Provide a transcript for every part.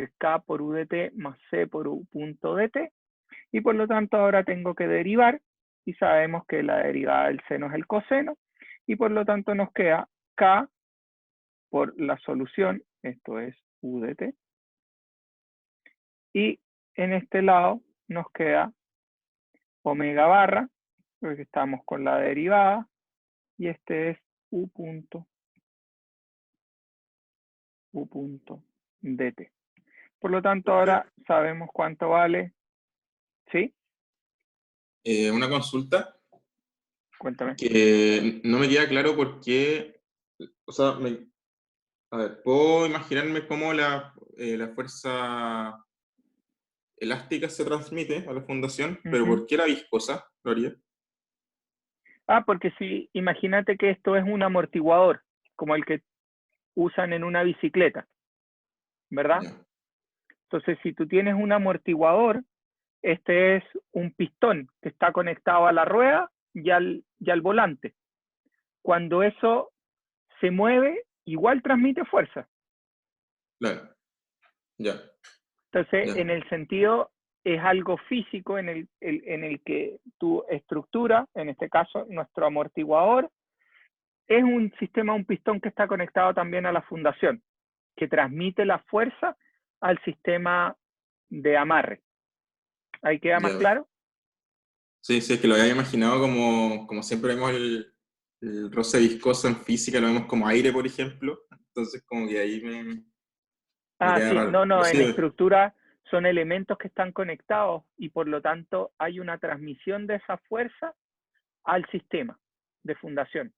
ser K por U de t más C por U punto de t. Y por lo tanto ahora tengo que derivar, y sabemos que la derivada del seno es el coseno, y por lo tanto nos queda K por la solución, esto es U de t, y en este lado nos queda omega barra, porque estamos con la derivada, y este es U punto dt. Por lo tanto, ahora sabemos cuánto vale. ¿Sí? Una consulta Cuéntame. que no me queda claro por qué, o sea, a ver, puedo imaginarme cómo la fuerza elástica se transmite a la fundación, pero ¿por qué la viscosa, Gloria? Porque si, imagínate que esto es un amortiguador, como el que usan en una bicicleta, ¿verdad? Ya. Entonces, si tú tienes un amortiguador, este es un pistón que está conectado a la rueda y al volante. Cuando eso se mueve, igual transmite fuerza. Claro, ya, Entonces, ya, en el sentido, es algo físico en el que tu estructura, en este caso nuestro amortiguador, es un sistema, un pistón que está conectado también a la fundación, que transmite la fuerza al sistema de amarre. ¿Ahí queda más ya. claro? Sí, sí, es que lo había imaginado como siempre vemos el roce viscoso en física, lo vemos como aire, por ejemplo, entonces como que ahí me queda Sí, raro. no, Pero en sí, estructura son elementos que están conectados y por lo tanto hay una transmisión de esa fuerza al sistema de fundación.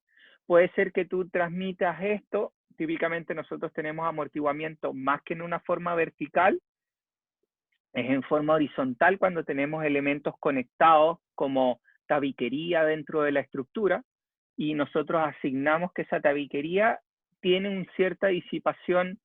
Puede ser que tú transmitas esto, típicamente nosotros tenemos amortiguamiento más que en una forma vertical, es en forma horizontal cuando tenemos elementos conectados como tabiquería dentro de la estructura y nosotros asignamos que esa tabiquería tiene una cierta disipación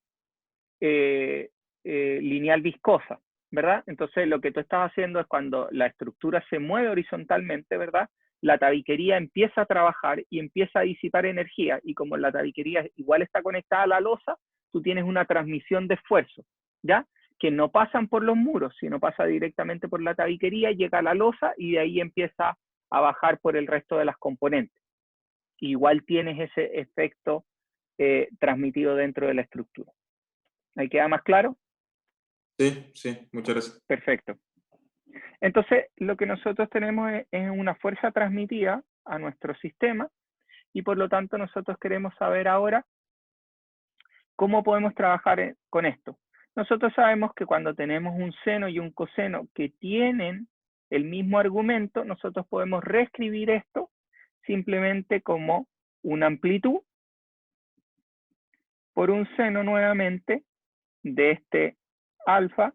lineal viscosa, ¿verdad? Entonces lo que tú estás haciendo es cuando la estructura se mueve horizontalmente, ¿verdad? La tabiquería empieza a trabajar y empieza a disipar energía y como la tabiquería igual está conectada a la losa, tú tienes una transmisión de esfuerzo, ¿ya? Que no pasan por los muros, sino pasa directamente por la tabiquería, llega a la losa y de ahí empieza a bajar por el resto de las componentes. Igual tienes ese efecto transmitido dentro de la estructura. ¿Ahí queda más claro? sí, sí, muchas gracias. Perfecto. Entonces, lo que nosotros tenemos es una fuerza transmitida a nuestro sistema y por lo tanto nosotros queremos saber ahora cómo podemos trabajar con esto. Nosotros sabemos que cuando tenemos un seno y un coseno que tienen el mismo argumento, nosotros podemos reescribir esto simplemente como una amplitud por un seno nuevamente de este alfa,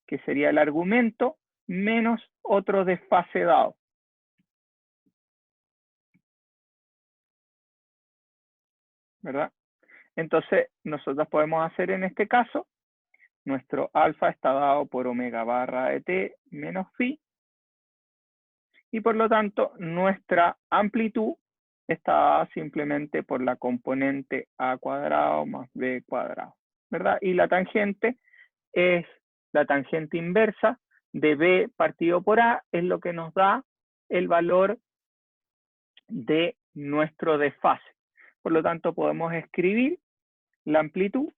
que sería el argumento, menos otro desfase dado. ¿Verdad? Entonces, nosotros podemos hacer en este caso, nuestro alfa está dado por omega barra de t menos phi, y por lo tanto, nuestra amplitud está dada simplemente por la componente a cuadrado más b cuadrado, ¿verdad? Y la tangente es la tangente inversa de b partido por a, es lo que nos da el valor de nuestro desfase. Por lo tanto, podemos escribir la amplitud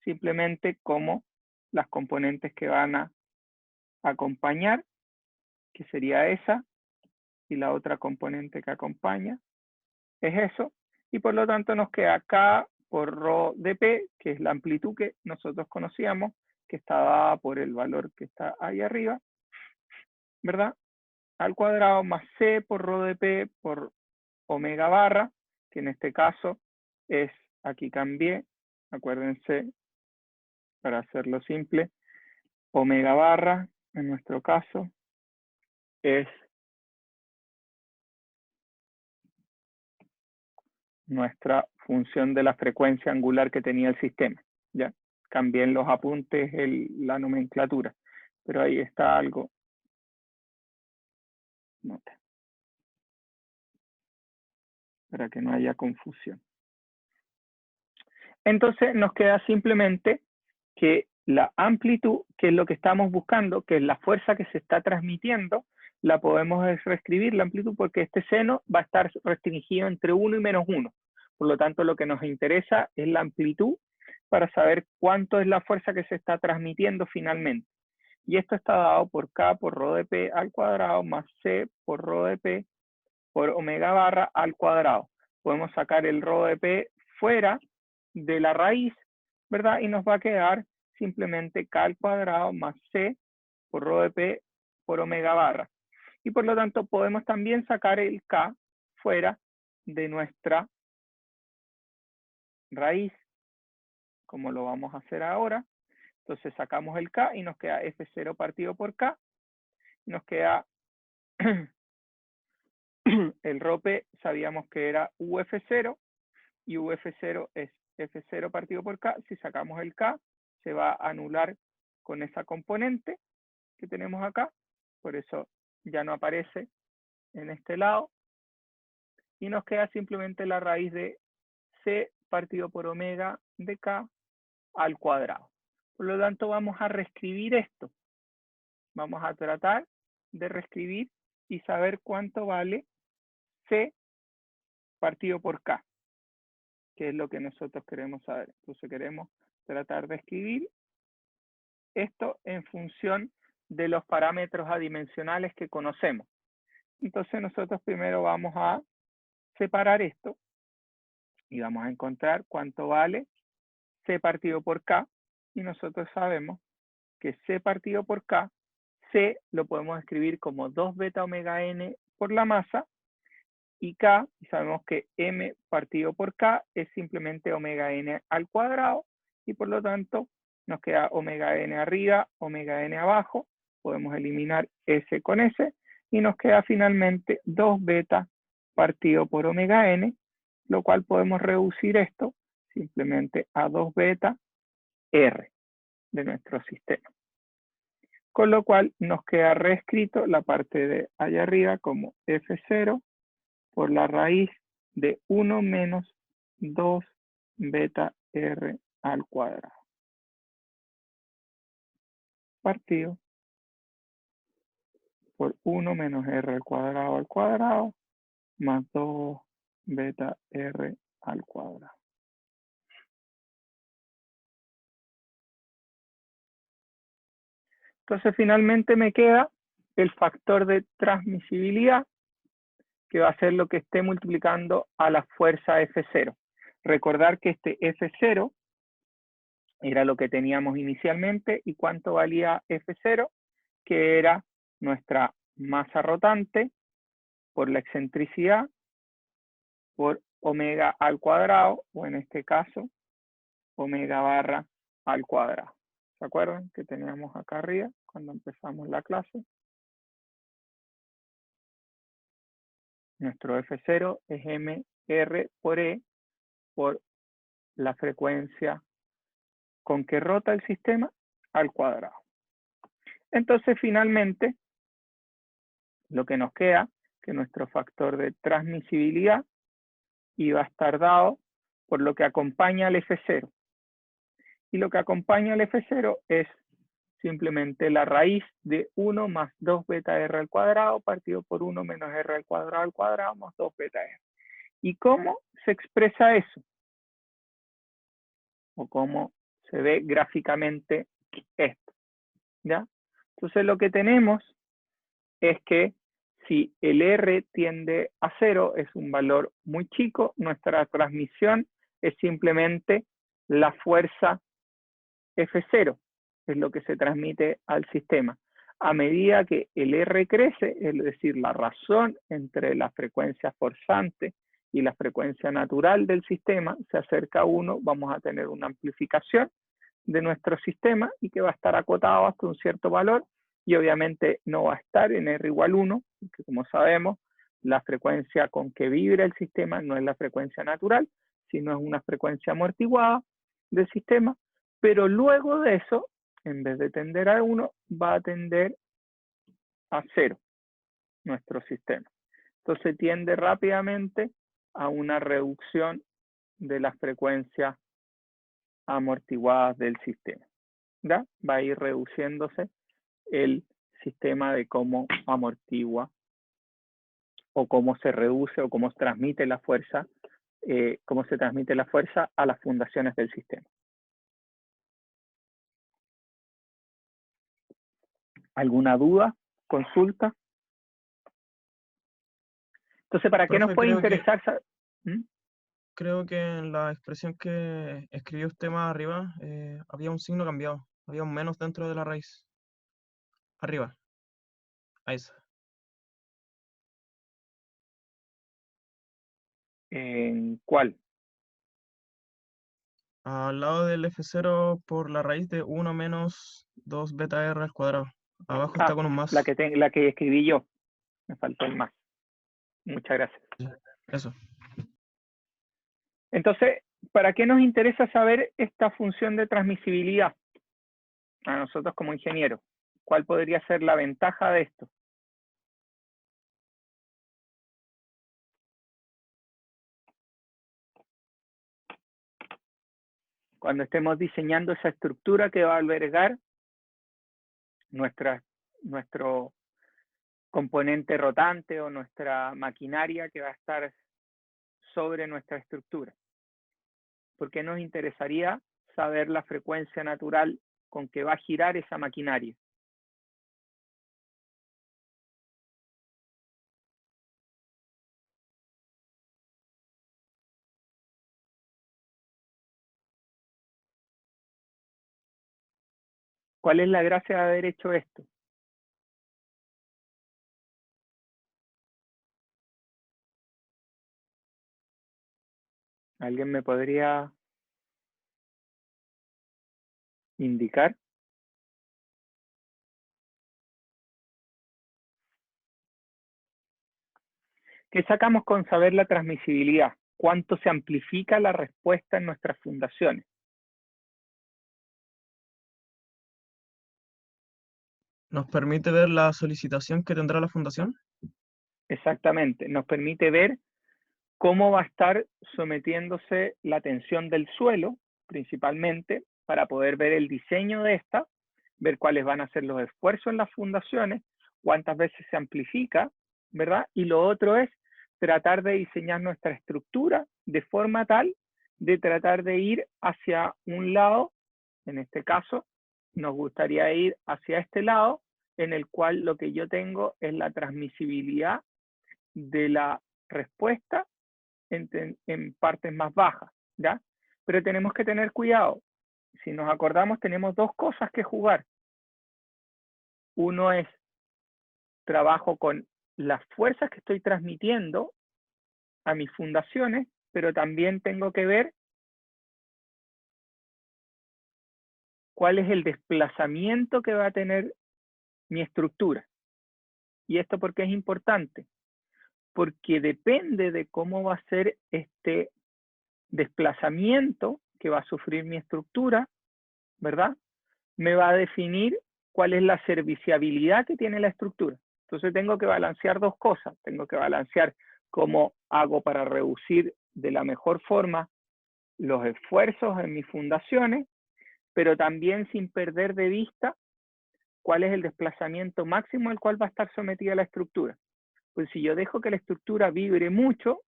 simplemente como las componentes que van a acompañar, que sería esa, y la otra componente que acompaña es eso, y por lo tanto nos queda K por rho de P, que es la amplitud que nosotros conocíamos, que está dada por el valor que está ahí arriba, ¿verdad? Al cuadrado más C por rho de P por omega barra, que en este caso es, aquí cambié, acuérdense, para hacerlo simple, omega barra, en nuestro caso, es nuestra función de la frecuencia angular que tenía el sistema. ¿Ya? Cambié en los apuntes la nomenclatura, pero ahí está algo. Nota, para que no haya confusión. Entonces nos queda simplemente que la amplitud, que es lo que estamos buscando, que es la fuerza que se está transmitiendo, la podemos reescribir, la amplitud, porque este seno va a estar restringido entre 1 y -1. Por lo tanto, lo que nos interesa es la amplitud para saber cuánto es la fuerza que se está transmitiendo finalmente. Y esto está dado por K por rho de P al cuadrado más C por rho de P por omega barra al cuadrado. Podemos sacar el rho de P fuera de la raíz, ¿verdad? Y nos va a quedar simplemente K al cuadrado más C por rho de P por omega barra. Y por lo tanto podemos también sacar el K fuera de nuestra raíz, como lo vamos a hacer ahora. Entonces sacamos el K y nos queda F0 partido por K. Nos queda el rho P, sabíamos que era UF0, y UF0 es F0 partido por K. Si sacamos el K, se va a anular con esa componente que tenemos acá. Por eso ya no aparece en este lado. Y nos queda simplemente la raíz de C partido por omega de K al cuadrado. Por lo tanto, vamos a reescribir esto. Vamos a tratar de reescribir y saber cuánto vale C partido por K, que es lo que nosotros queremos saber. Entonces queremos tratar de escribir esto en función de los parámetros adimensionales que conocemos. Entonces nosotros primero vamos a separar esto y vamos a encontrar cuánto vale C partido por K, y nosotros sabemos que C partido por K, C lo podemos escribir como 2 beta omega n por la masa, y K, y sabemos que M partido por K es simplemente omega n al cuadrado, y por lo tanto nos queda omega n arriba, omega n abajo, podemos eliminar S con S, y nos queda finalmente 2 beta partido por omega n, lo cual podemos reducir esto simplemente a 2 beta R de nuestro sistema. Con lo cual nos queda reescrito la parte de allá arriba como F0 por la raíz de 1 menos 2 beta R al cuadrado. Partido por 1 menos R al cuadrado más 2 beta R al cuadrado. Entonces finalmente me queda el factor de transmisibilidad, que va a ser lo que esté multiplicando a la fuerza F0. Recordar que este F0 era lo que teníamos inicialmente, y cuánto valía F0, que era nuestra masa rotante por la excentricidad por omega al cuadrado, o en este caso, omega barra al cuadrado. ¿Se acuerdan que teníamos acá arriba cuando empezamos la clase? Nuestro F0 es mr por E por la frecuencia con que rota el sistema al cuadrado. Entonces, finalmente, lo que nos queda, que nuestro factor de transmisibilidad iba a estar dado por lo que acompaña al F0. Y lo que acompaña al F0 es simplemente la raíz de 1 más 2 beta R al cuadrado partido por 1 menos R al cuadrado más 2 beta R. ¿Y cómo se expresa eso? O cómo se ve gráficamente esto, ¿ya? Entonces lo que tenemos es que si el R tiende a 0, es un valor muy chico, nuestra transmisión es simplemente la fuerza F0, es lo que se transmite al sistema. A medida que el R crece, es decir, la razón entre la frecuencia forzante y la frecuencia natural del sistema se acerca a 1, vamos a tener una amplificación de nuestro sistema y que va a estar acotado hasta un cierto valor, y obviamente no va a estar en R igual 1, porque como sabemos, la frecuencia con que vibra el sistema no es la frecuencia natural, sino es una frecuencia amortiguada del sistema, pero luego de eso, en vez de tender a 1, va a tender a 0 nuestro sistema. Entonces tiende rápidamente a una reducción de las frecuencias amortiguadas del sistema, ¿ya? Va a ir reduciéndose el sistema de cómo amortigua o cómo se reduce o cómo se transmite la fuerza a las fundaciones del sistema. ¿Alguna duda? ¿Consulta? Entonces, ¿para qué nos Profe, puede interesar? creo que en la expresión que escribió usted más arriba había un signo cambiado, había un menos dentro de la raíz. Arriba, a esa. ¿En cuál? Al lado del F0 por la raíz de 1 menos 2 beta R al cuadrado. Abajo está con un más. La que escribí yo. Me faltó el más. Muchas gracias. Eso. Entonces, ¿para qué nos interesa saber esta función de transmisibilidad? A nosotros como ingenieros. ¿Cuál podría ser la ventaja de esto? Cuando estemos diseñando esa estructura que va a albergar nuestro componente rotante o nuestra maquinaria que va a estar sobre nuestra estructura. ¿Por qué nos interesaría saber la frecuencia natural con que va a girar esa maquinaria? ¿Cuál es la gracia de haber hecho esto? ¿Alguien me podría indicar? ¿Qué sacamos con saber la transmisibilidad? ¿Cuánto se amplifica la respuesta en nuestras fundaciones? ¿Nos permite ver la solicitación que tendrá la fundación? Exactamente, nos permite ver cómo va a estar sometiéndose la tensión del suelo, principalmente, para poder ver el diseño de esta, ver cuáles van a ser los esfuerzos en las fundaciones, cuántas veces se amplifica, ¿verdad? Y lo otro es tratar de diseñar nuestra estructura de forma tal de tratar de ir hacia un lado, en este caso, nos gustaría ir hacia este lado, en el cual lo que yo tengo es la transmisibilidad de la respuesta en partes más bajas, ¿ya? Pero tenemos que tener cuidado. Si nos acordamos, tenemos dos cosas que jugar. Uno es trabajo con las fuerzas que estoy transmitiendo a mis fundaciones, pero también tengo que ver cuál es el desplazamiento que va a tener mi estructura. ¿Y esto por qué es importante? Porque depende de cómo va a ser este desplazamiento que va a sufrir mi estructura, ¿verdad? Me va a definir cuál es la serviciabilidad que tiene la estructura. Entonces tengo que balancear dos cosas. Tengo que balancear cómo hago para reducir de la mejor forma los esfuerzos en mis fundaciones, pero también sin perder de vista cuál es el desplazamiento máximo al cual va a estar sometida la estructura. Pues si yo dejo que la estructura vibre mucho,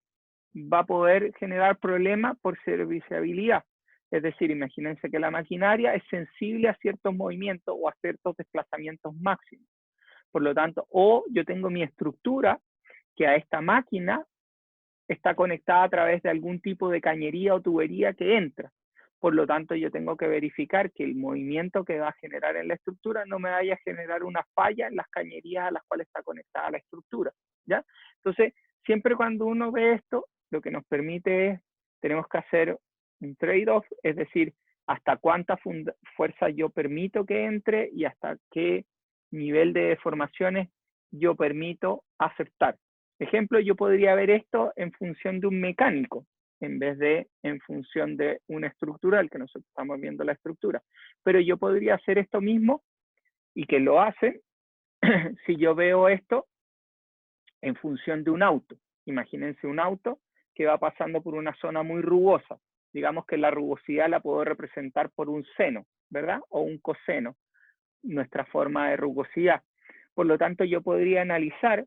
va a poder generar problemas por serviciabilidad. Es decir, imagínense que la maquinaria es sensible a ciertos movimientos o a ciertos desplazamientos máximos. Por lo tanto, o yo tengo mi estructura que a esta máquina está conectada a través de algún tipo de cañería o tubería que entra. Por lo tanto, yo tengo que verificar que el movimiento que va a generar en la estructura no me vaya a generar una falla en las cañerías a las cuales está conectada la estructura, ¿ya? Entonces, siempre cuando uno ve esto, lo que nos permite es, tenemos que hacer un trade-off, es decir, hasta cuánta fuerza yo permito que entre y hasta qué nivel de deformaciones yo permito aceptar. Ejemplo, yo podría ver esto en función de un mecánico, en vez de en función de un estructural, que nosotros estamos viendo la estructura. Pero yo podría hacer esto mismo, y que lo hacen, si yo veo esto en función de un auto. Imagínense un auto que va pasando por una zona muy rugosa. Digamos que la rugosidad la puedo representar por un seno, ¿verdad? O un coseno, nuestra forma de rugosidad. Por lo tanto, yo podría analizar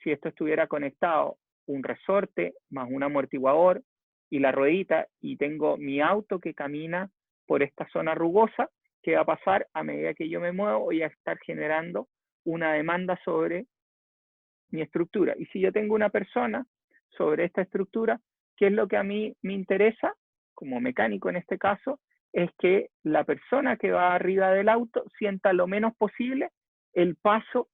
si esto estuviera conectado un resorte más un amortiguador y la ruedita, y tengo mi auto que camina por esta zona rugosa. ¿Qué va a pasar? A medida que yo me muevo, voy a estar generando una demanda sobre mi estructura. Y si yo tengo una persona sobre esta estructura, ¿qué es lo que a mí me interesa, como mecánico en este caso? Es que la persona que va arriba del auto sienta lo menos posible el paso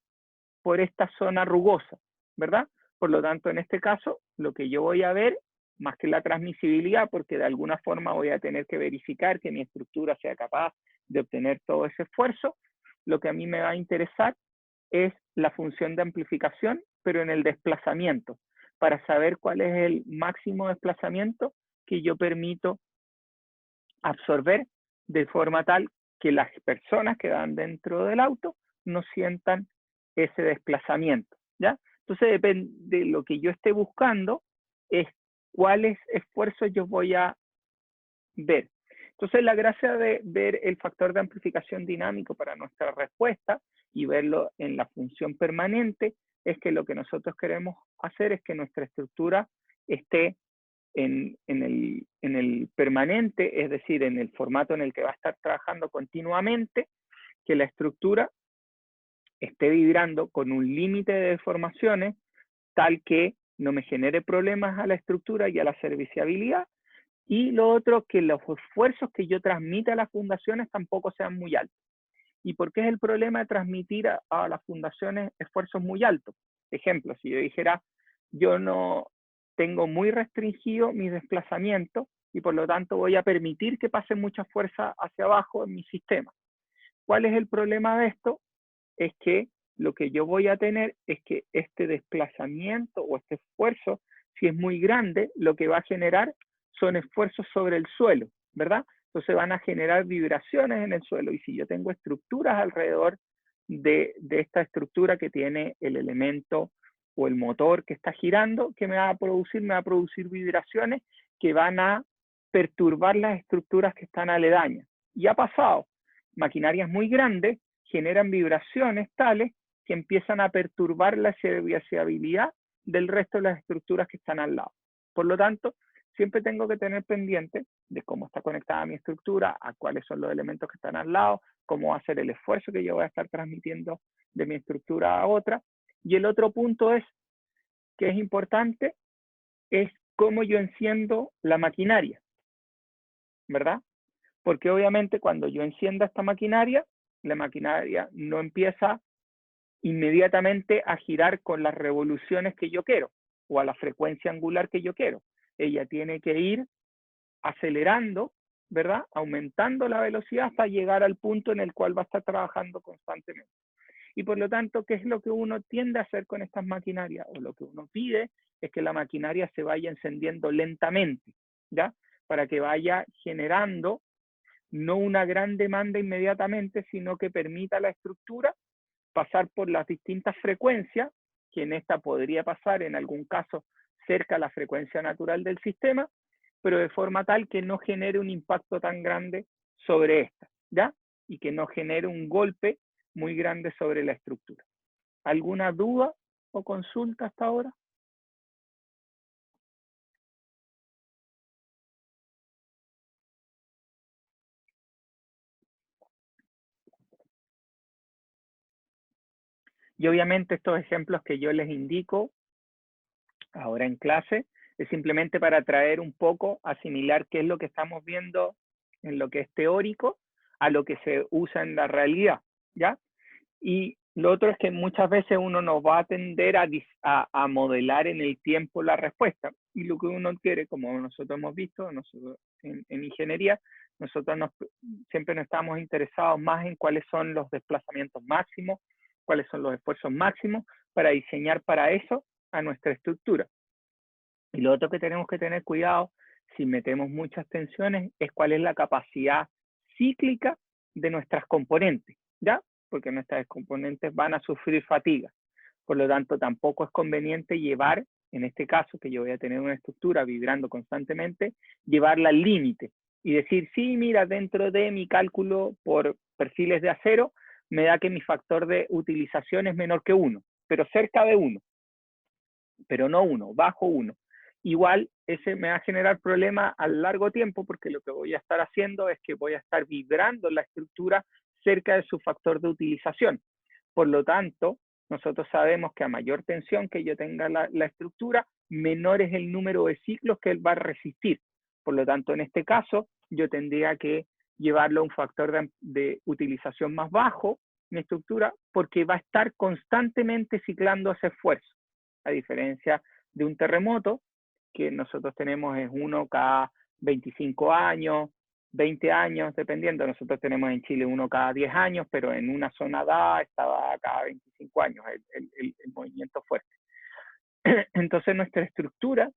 por esta zona rugosa, ¿verdad? Por lo tanto, en este caso, lo que yo voy a ver, más que la transmisibilidad, porque de alguna forma voy a tener que verificar que mi estructura sea capaz de obtener todo ese esfuerzo, lo que a mí me va a interesar es la función de amplificación, pero en el desplazamiento, para saber cuál es el máximo desplazamiento que yo permito absorber de forma tal que las personas que van dentro del auto no sientan ese desplazamiento, ¿ya? Entonces depende de lo que yo esté buscando, es cuáles esfuerzos yo voy a ver. Entonces la gracia de ver el factor de amplificación dinámico para nuestra respuesta y verlo en la función permanente es que lo que nosotros queremos hacer es que nuestra estructura esté en el permanente, es decir, en el formato en el que va a estar trabajando continuamente, que la estructura esté vibrando con un límite de deformaciones tal que no me genere problemas a la estructura y a la serviciabilidad. Y lo otro, que los esfuerzos que yo transmita a las fundaciones tampoco sean muy altos. ¿Y por qué es el problema de transmitir a las fundaciones esfuerzos muy altos? Ejemplo, si yo dijera, yo no tengo muy restringido mi desplazamiento y por lo tanto voy a permitir que pase mucha fuerza hacia abajo en mi sistema. ¿Cuál es el problema de esto? Es que lo que yo voy a tener es que este desplazamiento o este esfuerzo, si es muy grande, lo que va a generar son esfuerzos sobre el suelo, ¿verdad? Entonces van a generar vibraciones en el suelo. Y si yo tengo estructuras alrededor de esta estructura que tiene el elemento o el motor que está girando, ¿qué me va a producir? Me va a producir vibraciones que van a perturbar las estructuras que están aledañas. Y ha pasado, maquinarias muy grandes generan vibraciones tales que empiezan a perturbar la serviciabilidad del resto de las estructuras que están al lado. Por lo tanto, siempre tengo que tener pendiente de cómo está conectada mi estructura, a cuáles son los elementos que están al lado, cómo va a ser el esfuerzo que yo voy a estar transmitiendo de mi estructura a otra. Y el otro punto es, que es importante, es cómo yo enciendo la maquinaria, ¿verdad? Porque obviamente cuando yo encienda esta maquinaria, la maquinaria no empieza inmediatamente a girar con las revoluciones que yo quiero o a la frecuencia angular que yo quiero. Ella tiene que ir acelerando, ¿verdad? Aumentando la velocidad hasta llegar al punto en el cual va a estar trabajando constantemente. Y por lo tanto, ¿qué es lo que uno tiende a hacer con estas maquinarias? O lo que uno pide es que la maquinaria se vaya encendiendo lentamente, ¿ya? Para que vaya generando no una gran demanda inmediatamente, sino que permita a la estructura pasar por las distintas frecuencias, que en esta podría pasar en algún caso cerca a la frecuencia natural del sistema, pero de forma tal que no genere un impacto tan grande sobre esta, ¿ya? Y que no genere un golpe muy grande sobre la estructura. ¿Alguna duda o consulta hasta ahora? Y obviamente estos ejemplos que yo les indico ahora en clase es simplemente para traer un poco, asimilar qué es lo que estamos viendo en lo que es teórico a lo que se usa en la realidad, ¿ya? Y lo otro es que muchas veces uno no va a tender a modelar en el tiempo la respuesta. Y lo que uno quiere, como nosotros hemos visto, nosotros en ingeniería, nosotros siempre nos estamos interesados más en cuáles son los desplazamientos máximos, cuáles son los esfuerzos máximos, para diseñar para eso a nuestra estructura. Y lo otro que tenemos que tener cuidado, si metemos muchas tensiones, es cuál es la capacidad cíclica de nuestras componentes, ¿ya? Porque nuestras componentes van a sufrir fatiga. Por lo tanto, tampoco es conveniente llevar, en este caso, que yo voy a tener una estructura vibrando constantemente, llevarla al límite, y decir, sí, mira, dentro de mi cálculo por perfiles de acero, me da que mi factor de utilización es menor que 1, pero cerca de 1, pero no 1, bajo 1. Igual ese me va a generar problemas a largo tiempo porque lo que voy a estar haciendo es que voy a estar vibrando la estructura cerca de su factor de utilización. Por lo tanto, nosotros sabemos que a mayor tensión que yo tenga la estructura, menor es el número de ciclos que él va a resistir. Por lo tanto, en este caso, yo tendría que llevarlo a un factor de utilización más bajo, mi estructura, porque va a estar constantemente ciclando ese esfuerzo. A diferencia de un terremoto, que nosotros tenemos es 1 cada 25 años, 20 años, dependiendo. Nosotros tenemos en Chile 1 cada 10 años, pero en una zona dada estaba cada 25 años el movimiento fuerte. Entonces nuestra estructura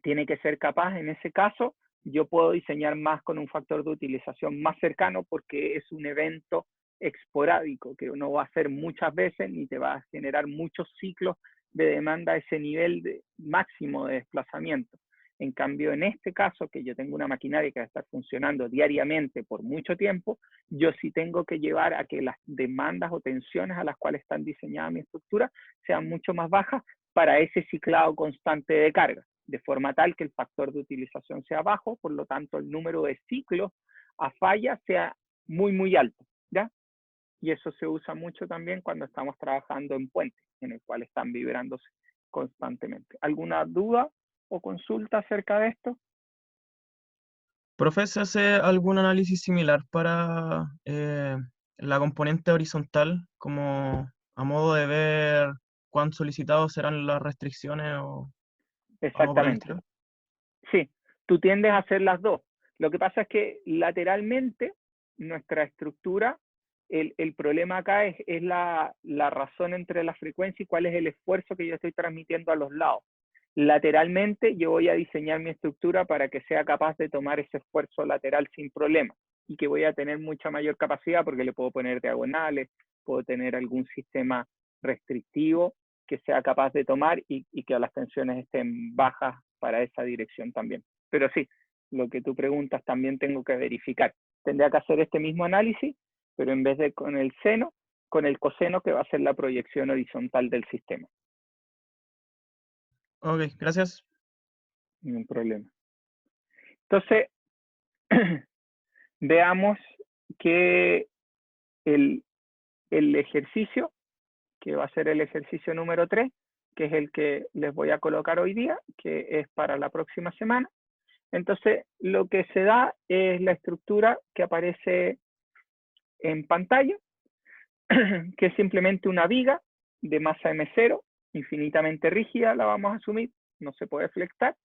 tiene que ser capaz, en ese caso, yo puedo diseñar más con un factor de utilización más cercano porque es un evento esporádico que no va a hacer muchas veces ni te va a generar muchos ciclos de demanda a ese nivel máximo de desplazamiento. En cambio, en este caso, que yo tengo una maquinaria que va a estar funcionando diariamente por mucho tiempo, yo sí tengo que llevar a que las demandas o tensiones a las cuales están diseñadas mi estructura sean mucho más bajas para ese ciclado constante de carga, de forma tal que el factor de utilización sea bajo, por lo tanto el número de ciclos a falla sea muy, muy alto, ¿ya? Y eso se usa mucho también cuando estamos trabajando en puentes, en el cual están vibrándose constantemente. ¿Alguna duda o consulta acerca de esto? Profe, ¿se hace algún análisis similar para la componente horizontal, como a modo de ver cuán solicitados serán las restricciones o algo por el Exactamente. estilo? Sí, tú tiendes a hacer las dos. Lo que pasa es que lateralmente nuestra estructura, el problema acá es la razón entre la frecuencia y cuál es el esfuerzo que yo estoy transmitiendo a los lados. Lateralmente yo voy a diseñar mi estructura para que sea capaz de tomar ese esfuerzo lateral sin problema y que voy a tener mucha mayor capacidad porque le puedo poner diagonales, puedo tener algún sistema restrictivo que sea capaz de tomar y que las tensiones estén bajas para esa dirección también. Pero sí, lo que tú preguntas también tengo que verificar. Tendría que hacer este mismo análisis, pero en vez de con el seno, con el coseno, que va a ser la proyección horizontal del sistema. Ok, gracias. Ningún problema. Entonces, veamos que el ejercicio, que va a ser el ejercicio número 3, que es el que les voy a colocar hoy día, que es para la próxima semana. Entonces, lo que se da es la estructura que aparece en pantalla, que es simplemente una viga de masa M0, infinitamente rígida, la vamos a asumir, no se puede flectar,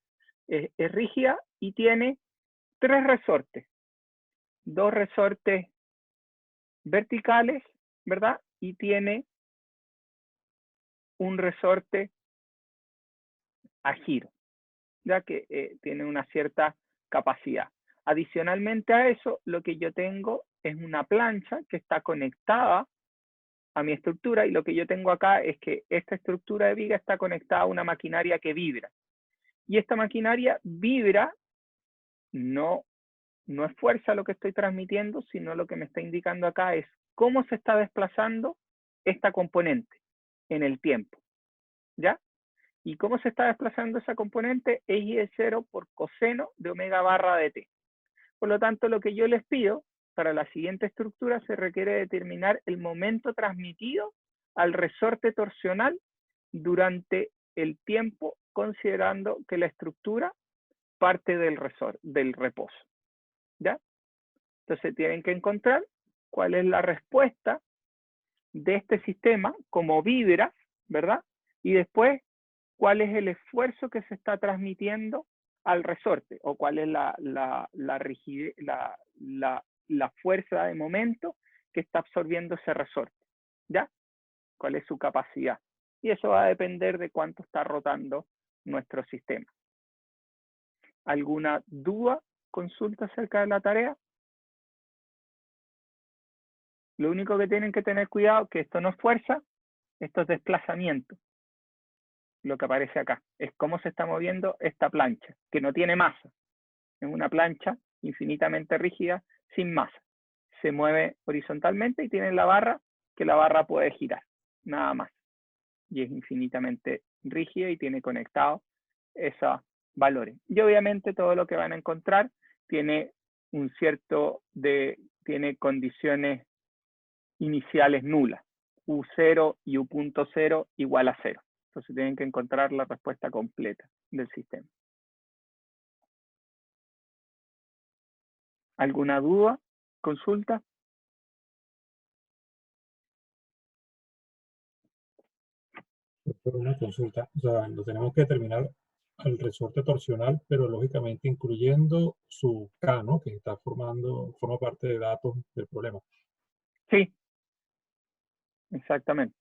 es rígida y tiene 3 resortes, 2 resortes verticales, ¿verdad? Y tiene un resorte a giro, ya que tiene una cierta capacidad. Adicionalmente a eso, lo que yo tengo es una plancha que está conectada a mi estructura y lo que yo tengo acá es que esta estructura de viga está conectada a una maquinaria que vibra. Y esta maquinaria vibra, no es fuerza lo que estoy transmitiendo, sino lo que me está indicando acá es cómo se está desplazando esta componente en el tiempo, ¿ya? ¿Y cómo se está desplazando esa componente? Es I de 0 por coseno de omega barra de t. Por lo tanto, lo que yo les pido para la siguiente estructura se requiere determinar el momento transmitido al resorte torsional durante el tiempo, considerando que la estructura parte del reposo, ¿ya? Entonces tienen que encontrar cuál es la respuesta de este sistema como vibra, ¿verdad? Y después, cuál es el esfuerzo que se está transmitiendo al resorte o cuál es la fuerza de momento que está absorbiendo ese resorte, ¿ya? ¿Cuál es su capacidad? Y eso va a depender de cuánto está rotando nuestro sistema. ¿Alguna duda, consulta acerca de la tarea? Lo único que tienen que tener cuidado es que esto no es fuerza, esto es desplazamiento. Lo que aparece acá es cómo se está moviendo esta plancha, que no tiene masa. Es una plancha infinitamente rígida, sin masa. Se mueve horizontalmente y tiene la barra, que la barra puede girar, nada más. Y es infinitamente rígida y tiene conectados esos valores. Y obviamente todo lo que van a encontrar tiene tiene condiciones iniciales nulas. U0 y U.0 igual a 0. Entonces tienen que encontrar la respuesta completa del sistema. ¿Alguna duda? ¿Consulta? Por una consulta, o sea, lo tenemos que determinar al resorte torsional, pero lógicamente incluyendo su K, ¿no? Que está forma parte de datos del problema. Sí, exactamente.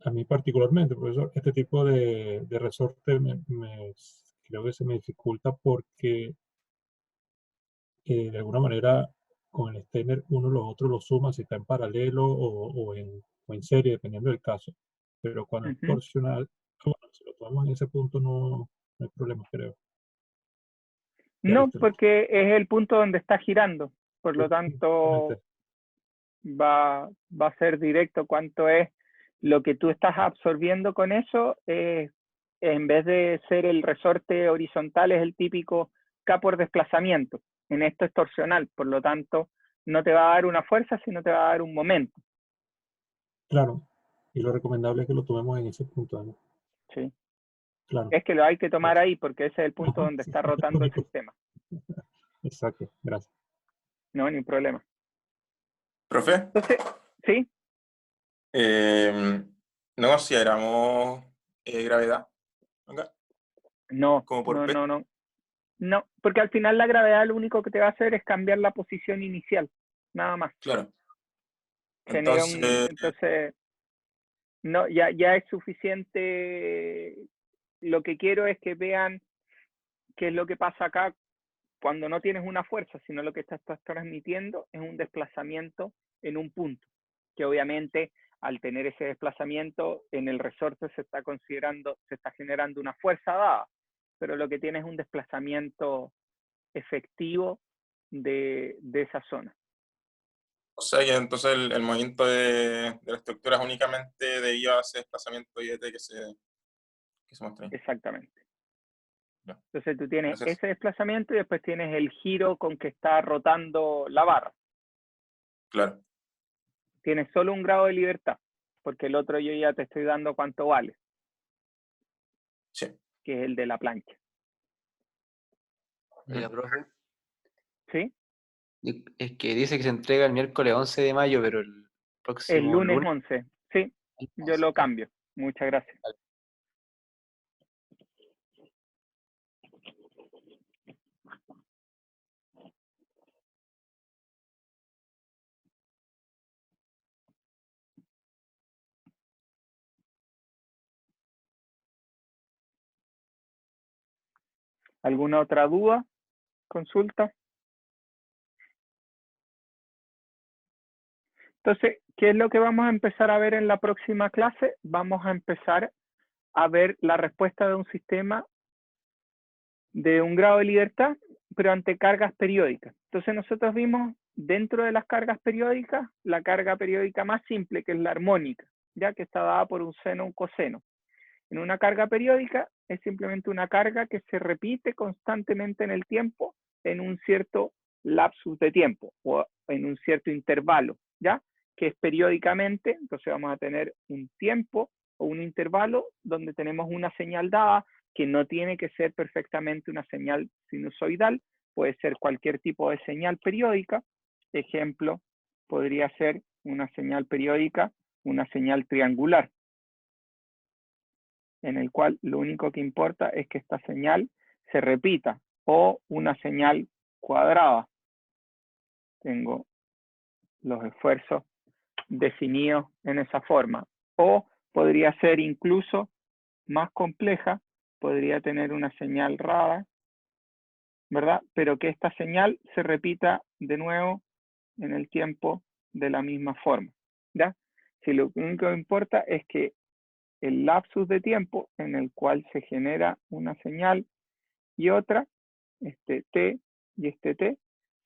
A mí particularmente, profesor, este tipo de resorte creo que se me dificulta porque de alguna manera con el Steiner uno los otros los suma si está en paralelo o en serie, dependiendo del caso. Pero cuando es torsional, bueno, si lo tomamos en ese punto no hay problema, creo. Ya No, listo. porque es el punto donde está girando. Por lo tanto, va a ser directo cuánto es lo que tú estás absorbiendo con eso. En vez de ser el resorte horizontal, es el típico K por desplazamiento. En esto es torsional, por lo tanto, no te va a dar una fuerza, sino te va a dar un momento. Claro, y lo recomendable es que lo tomemos en ese punto, ¿no? Sí. Claro. Es que lo hay que tomar ahí, porque ese es el punto donde Sí, está rotando el sistema. Exacto, gracias. No, ni problema. ¿Profe? Entonces, ¿sí? ¿No consideramos gravedad acá? No, Como por no, P. no, no. No, porque al final la gravedad lo único que te va a hacer es cambiar la posición inicial, nada más. Claro. Genera Entonces, no, ya es suficiente. Lo que quiero es que vean qué es lo que pasa acá cuando no tienes una fuerza, sino lo que estás transmitiendo es un desplazamiento en un punto, que obviamente al tener ese desplazamiento en el resorte se está generando una fuerza dada, pero lo que tiene es un desplazamiento efectivo de esa zona. o sea, que entonces el movimiento de la estructura es únicamente debido a ese desplazamiento IDT que se muestra ahí. Exactamente. Ya. Entonces tú tienes Gracias. ese desplazamiento y después tienes el giro con que está rotando la barra. Claro. Tienes solo un grado de libertad, porque el otro yo ya te estoy dando cuánto vale. Sí. Que es el de la plancha. Oiga, profe, ¿Sí? es que dice que se entrega el miércoles 11 de mayo, pero el El próximo lunes lunes. 11. Sí, yo lo cambio. Muchas gracias. ¿Alguna otra duda? ¿Consulta? Entonces, ¿qué es lo que vamos a empezar a ver en la próxima clase? Vamos a empezar a ver la respuesta de un sistema de un grado de libertad, pero ante cargas periódicas. Entonces nosotros vimos dentro de las cargas periódicas, la carga periódica más simple, que es la armónica, ya que está dada por un seno, un coseno. En una carga periódica es simplemente una carga que se repite constantemente en el tiempo en un cierto lapsus de tiempo o en un cierto intervalo, ¿ya? Que es periódicamente, entonces vamos a tener un tiempo o un intervalo donde tenemos una señal dada que no tiene que ser perfectamente una señal sinusoidal, puede ser cualquier tipo de señal periódica. Ejemplo, podría ser una señal periódica, una señal triangular, en el cual lo único que importa es que esta señal se repita, o una señal cuadrada. Tengo los esfuerzos definidos en esa forma. O podría ser incluso más compleja, podría tener una señal rara, ¿verdad? Pero que esta señal se repita de nuevo en el tiempo de la misma forma, ¿ya? Si lo único que importa es que el lapsus de tiempo en el cual se genera una señal y otra este t y este t,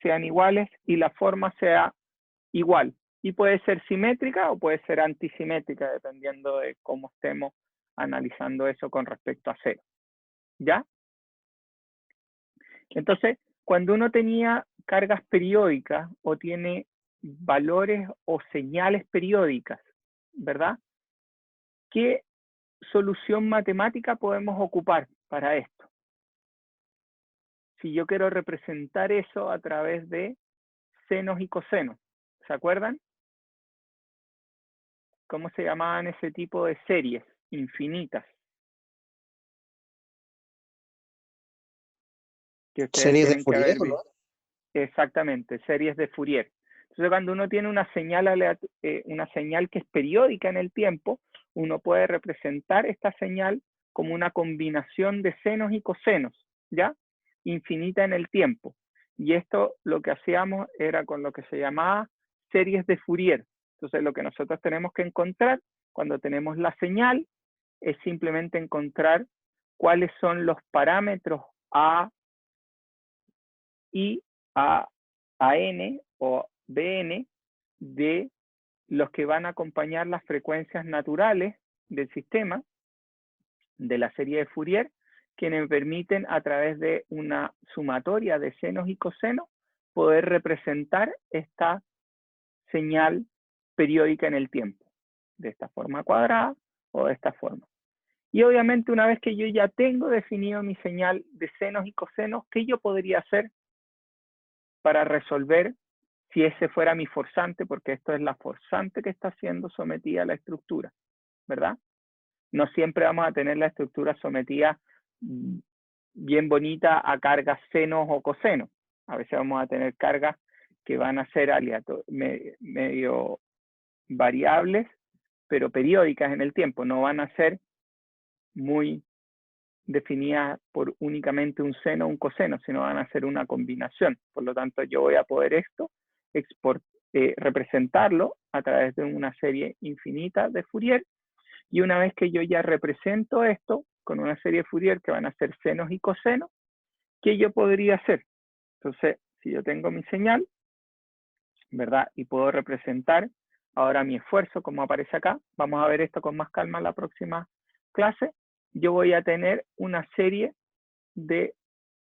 sean iguales y la forma sea igual. Y puede ser simétrica o puede ser antisimétrica, dependiendo de cómo estemos analizando eso con respecto a 0. ¿Ya? Entonces, cuando uno tenía cargas periódicas o tiene valores o señales periódicas, ¿verdad? ¿Qué solución matemática podemos ocupar para esto? Si yo quiero representar eso a través de senos y cosenos, ¿se acuerdan? ¿Cómo se llamaban ese tipo de series infinitas? Que ustedes ¿Series de tienen que Fourier, haber o no? visto. Exactamente, series de Fourier. Entonces, cuando uno tiene una señal que es periódica en el tiempo, uno puede representar esta señal como una combinación de senos y cosenos, ¿ya? Infinita en el tiempo. Y esto lo que hacíamos era con lo que se llamaba series de Fourier. Entonces, lo que nosotros tenemos que encontrar cuando tenemos la señal es simplemente encontrar cuáles son los parámetros A y AN o BN de los que van a acompañar las frecuencias naturales del sistema, de la serie de Fourier, que me permiten a través de una sumatoria de senos y cosenos poder representar esta señal periódica en el tiempo, de esta forma cuadrada o de esta forma. Y obviamente una vez que yo ya tengo definido mi señal de senos y cosenos, ¿qué yo podría hacer para resolver si ese fuera mi forzante? Porque esto es la forzante que está siendo sometida a la estructura, ¿verdad? No siempre vamos a tener la estructura sometida bien bonita a cargas senos o cosenos. A veces vamos a tener cargas que van a ser medio variables, pero periódicas en el tiempo. No van a ser muy definidas por únicamente un seno o un coseno, sino van a ser una combinación. Por lo tanto, yo voy a poder representarlo a través de una serie infinita de Fourier. Y una vez que yo ya represento esto con una serie de Fourier que van a ser senos y cosenos, ¿qué yo podría hacer? Entonces, si yo tengo mi señal, ¿verdad? Y puedo representar ahora mi esfuerzo, como aparece acá. Vamos a ver esto con más calma en la próxima clase. Yo voy a tener una serie de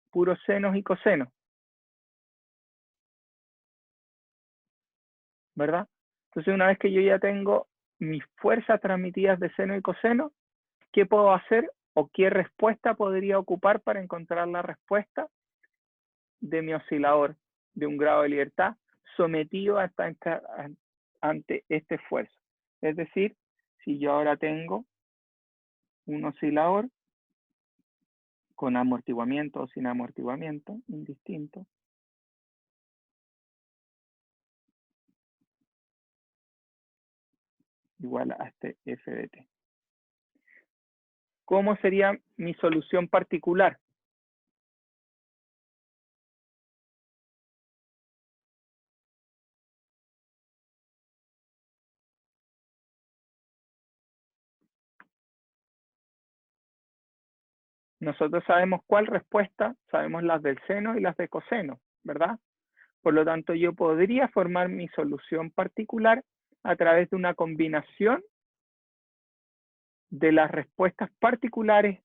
puros senos y cosenos, ¿verdad? Entonces, una vez que yo ya tengo mis fuerzas transmitidas de seno y coseno, ¿qué puedo hacer o qué respuesta podría ocupar para encontrar la respuesta de mi oscilador de un grado de libertad sometido ante este esfuerzo? Es decir, si yo ahora tengo un oscilador con amortiguamiento o sin amortiguamiento, indistinto, igual a este f de t. ¿Cómo sería mi solución particular? Nosotros sabemos cuál respuesta, sabemos las del seno y las de coseno, ¿verdad? Por lo tanto, yo podría formar mi solución particular a través de una combinación de las respuestas particulares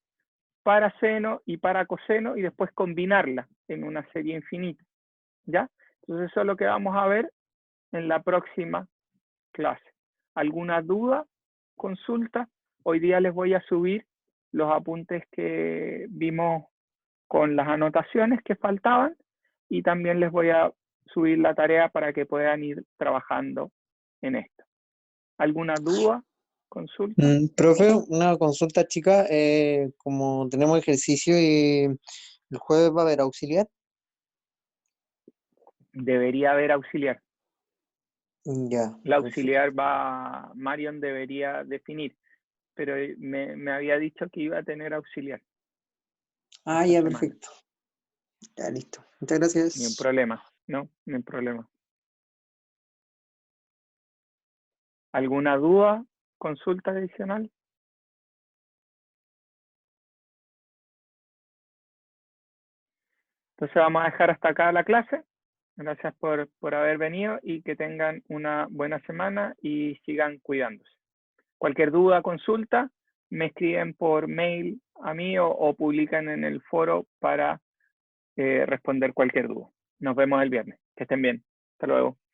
para seno y para coseno y después combinarlas en una serie infinita, ¿ya? Entonces eso es lo que vamos a ver en la próxima clase. ¿Alguna duda? ¿Consulta? Hoy día les voy a subir los apuntes que vimos con las anotaciones que faltaban y también les voy a subir la tarea para que puedan ir trabajando en esto. ¿Alguna duda? ¿Consulta? Profe, una consulta chica, como tenemos ejercicio y el jueves va a haber auxiliar. Debería haber auxiliar. Ya. La Perfecto. auxiliar Marion debería definir, pero me había dicho que iba a tener auxiliar. Ah, esta ya, semana. perfecto. Ya, listo. Muchas gracias. Ni un problema, ¿no? Ni un problema. ¿Alguna duda? ¿Consulta adicional? Entonces vamos a dejar hasta acá la clase. Gracias por haber venido y que tengan una buena semana y sigan cuidándose. Cualquier duda, consulta, me escriben por mail a mí o publican en el foro para responder cualquier duda. Nos vemos el viernes. Que estén bien. Hasta luego.